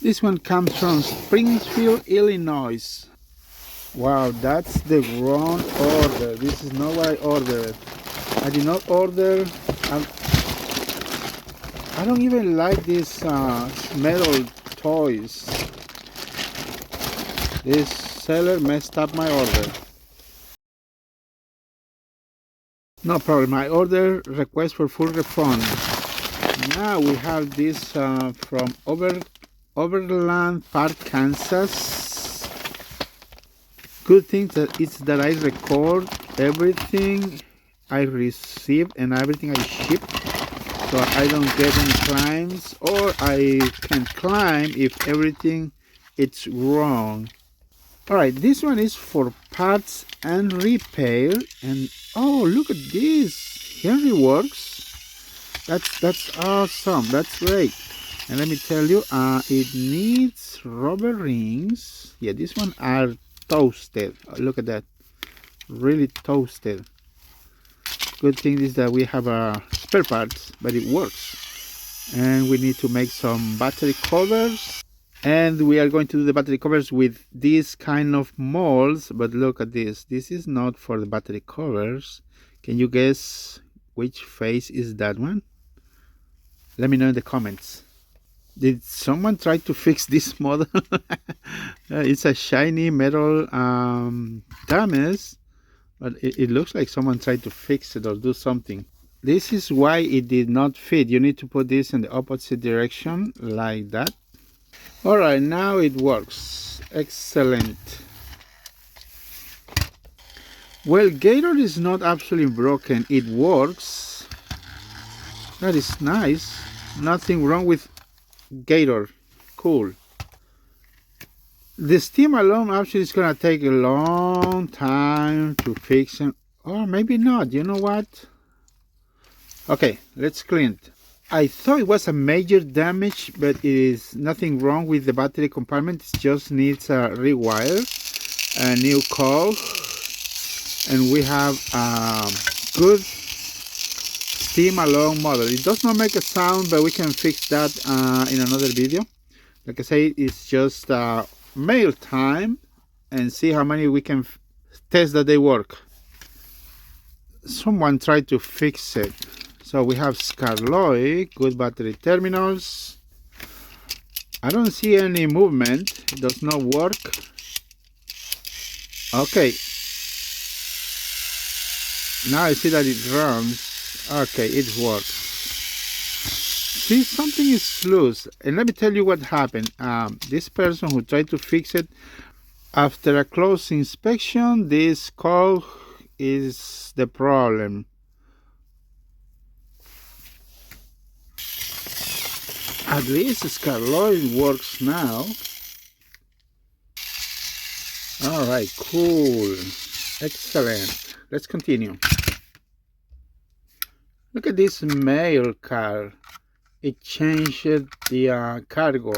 This one comes from Springfield, Illinois. Wow, that's the wrong order. This is not what I ordered. I did not order. I don't even like these metal toys. This seller messed up my order. No problem. My order request for full refund. Now we have this from Overland Park, Kansas. Good thing that it's that I record everything I receive and everything I ship, so I don't get any climbs, or I can climb if everything it's wrong. Alright, this one is for parts and repair, and oh, look at this. Henry works. That's awesome. That's great. And let me tell you, it needs rubber rings. Yeah, these ones are toasted. Oh, look at that. Really toasted. Good thing is that we have spare parts, but it works. And we need to make some battery covers. And we are going to do the battery covers with these kind of molds. But look at this. This is not for the battery covers. Can you guess which face is that one? Let me know in the comments. Did someone try to fix this model? It's a shiny metal damage, but it looks like someone tried to fix it or do something. This is why it did not fit. You need to put this in the opposite direction like that. All right, now it works. Excellent. Well, Gator is not absolutely broken. It works. That is nice. Nothing wrong with Gator. Cool. The steam alarm actually is gonna take a long time to fix it, or maybe not. You know what? Okay, let's clean it. I thought it was a major damage, but it is nothing wrong with the battery compartment. It just needs a rewire, a new coil, and we have a good steam alarm model. It does not make a sound, but we can fix that in another video. Like I say, it's just mail time, and see how many we can test that they work. Someone tried to fix it. So we have Scarloey, good battery terminals. I don't see any movement. It does not work. Okay. Now I see that it runs. Okay, it works. See, something is loose. And let me tell you what happened. This person who tried to fix it, after a close inspection, this coil is the problem. At least Scarloey works now. Alright, cool. Excellent. Let's continue. Look at this mail car. It changed the cargo.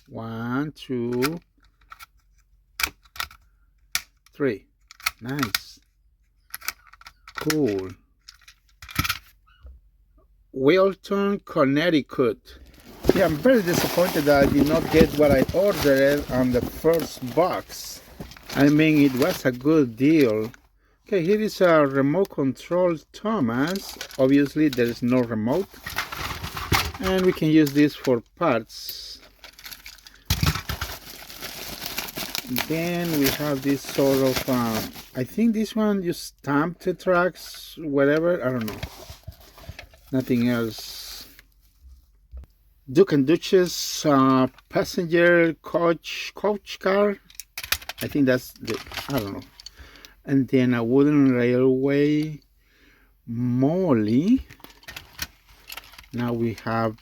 1, 2, 3. Nice. Cool. Wilton, Connecticut. Yeah, I'm very disappointed that I did not get what I ordered on the first box. I mean, it was a good deal. Okay, here is a remote control Thomas. Obviously, there is no remote. And we can use this for parts. Then we have this sort of, I think this one you stamp the tracks, whatever, I don't know. Nothing else. Duke and Duchess passenger coach car. I think that's the, I don't know. And then a wooden railway Molly. Now we have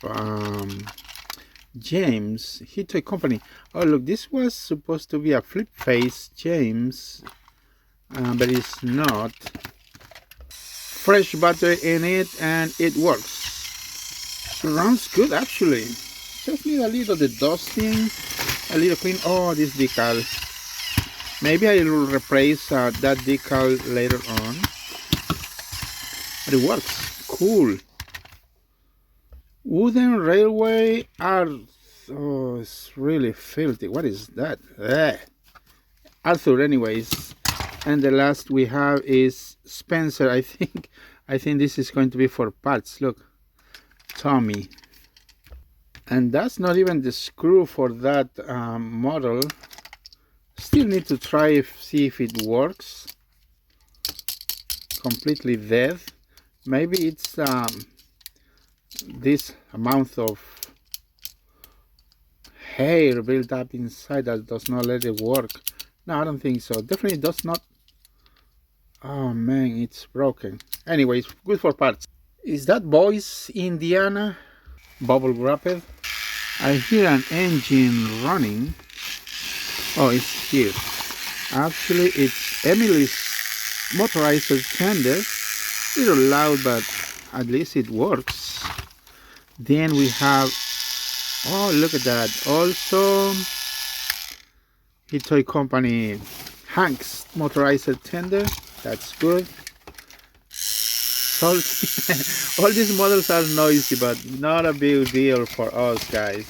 James Heat Toy Company. Oh look, this was supposed to be a flip face James, but it's not. Fresh battery in it, and it works. Runs good actually. Just need a little the dusting, a little clean. Oh, this decal. Maybe I will replace that decal later on. But it works. Cool. Wooden railway R Oh, it's really filthy. What is that? Arthur, anyways. And the last we have is Spencer. I think this is going to be for parts. Look, Tomy. And that's not even the screw for that model. Still need to try see if it works. Completely dead. Maybe it's this amount of hair built up inside that does not let it work. No, I don't think so. Definitely does not. Oh man, it's broken. Anyways, good for parts. Is that Boise, Indiana? Bubble wrapped. I hear an engine running. Oh, it's here. Actually, it's Emily's motorized tender. A little loud, but at least it works. Then we have, oh, look at that. Also, Toy Company Hank's motorized tender. That's good. Salty. All these models are noisy, but not a big deal for us, guys.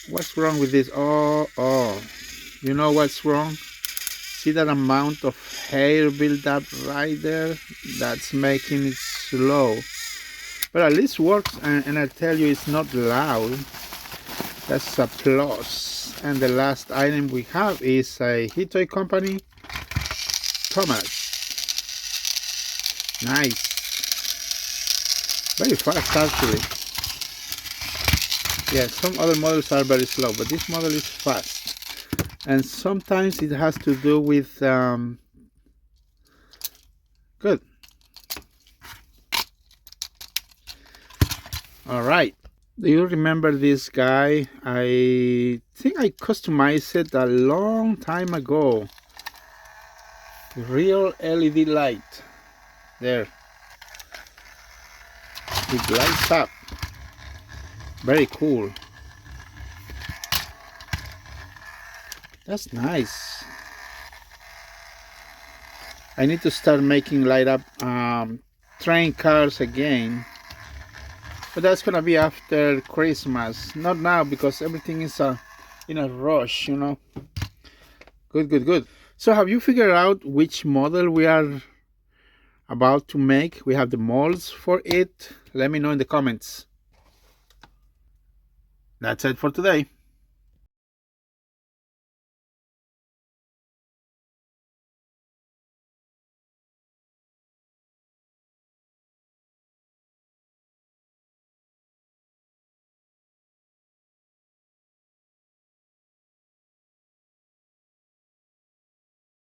What's wrong with this? Oh, you know what's wrong? See that amount of hair built up right there? That's making it slow. But at least works, and I tell you, it's not loud. That's a plus. And the last item we have is a Toy Company Thomas. Nice. Very fast, actually. Yeah, some other models are very slow, but this model is fast. And sometimes it has to do with good. All right. Do you remember this guy? I think I customized it a long time ago. Real LED light. There. It lights up. Very cool. That's nice. I need to start making light up train cars again. But that's gonna be after Christmas. Not now, because everything is in a rush, you know. Good. So have you figured out which model we are about to make? We have the molds for it. Let me know in the comments. That's it for today.